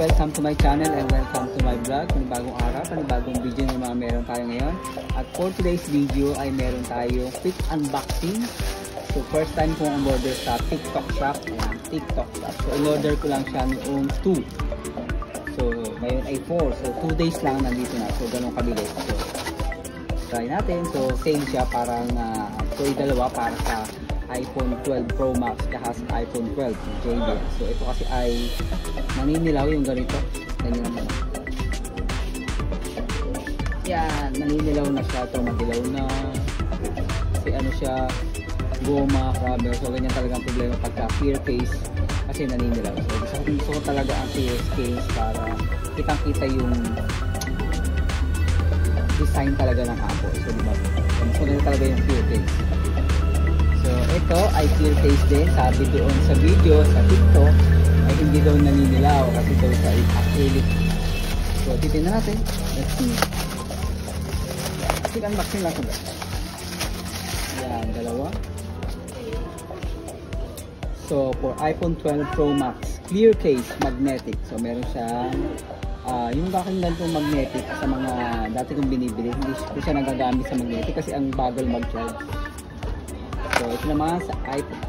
welcome to my channel and welcome to my vlog. Panibagong araw, panibagong video na mga meron tayo ngayon. At for today's video ay meron tayo quick unboxing. So first time kong umorder sa TikTok shop. Ayan, TikTok shop. So in-order ko lang siya noong 2. So ngayon ay 4. So 2 days lang nandito na. So ganun kabilis. So try natin. So same siya, parang so dalawa para sa iPhone 12 Pro Max kahas iPhone 12 JB. So ito kasi ay naninilaw yung ganito. Ganyan naman. Yan, naninilaw na siya. Ito madilaw na. Kasi ano siya, goma, rubber. So ganyan talaga ang problema pagka clear case kasi naninilaw. So gusto ko talaga ang clear case para kitang-kita yung design talaga ng Apple. So diba? So ganyan talaga yung clear case. So ito ay clear case din. Sabi doon sa video sa TikTok ay hindi daw naninilaw kasi daw sa acrylic. So titingnan natin. Let's see. Quick unboxing lang ito. Yan, dalawa. So for iPhone 12 Pro Max clear case magnetic. So meron siyang yung aking ganitong magnetic sa mga dati kong binibili. Hindi ko siya nagagamit sa magnetic kasi ang bagal mag-charge. So ito naman sa iPhone.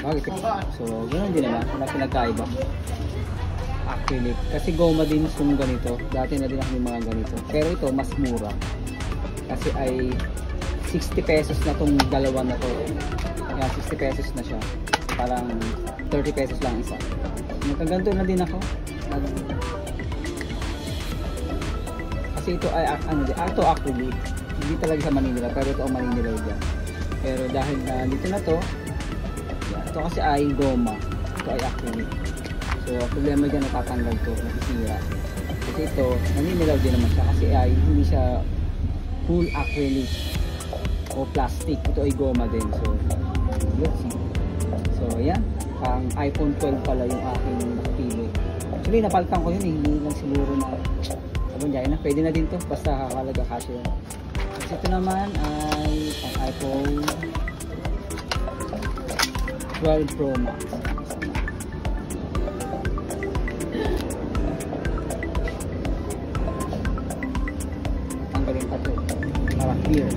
Bakit? So ganoon din naman. Wala pinagkaiba. Acrylic. Kasi goma din yung ganito. Dati na din ako yung mga ganito. Pero ito mas mura. Kasi ay 60 pesos na tong dalawa na to. Yan, 60 pesos na siya. Parang 30 pesos lang isa. Nagkaganto na din ako. Kasi ito ay ito acrylic. Hindi talaga sa Manila, pero ito ang Manila dyan. Pero dahil na dito na to, yan, ito kasi ay goma. Ito ay acrylic. So ang problema dyan, natatanggal to, nasisira. Kasi ito, naninilaw din naman siya kasi ay hindi siya full acrylic o plastic. Ito ay goma din. So let's see. So yan, ang iPhone 12 pala yung aking napili. Actually napalitan ko yun, hindi lang siguro na na, pwede na din to basta kakalaga kasi yun. Kasi ito naman ay ang iPhone 12 Pro Max. Tanggalin pa to para clear.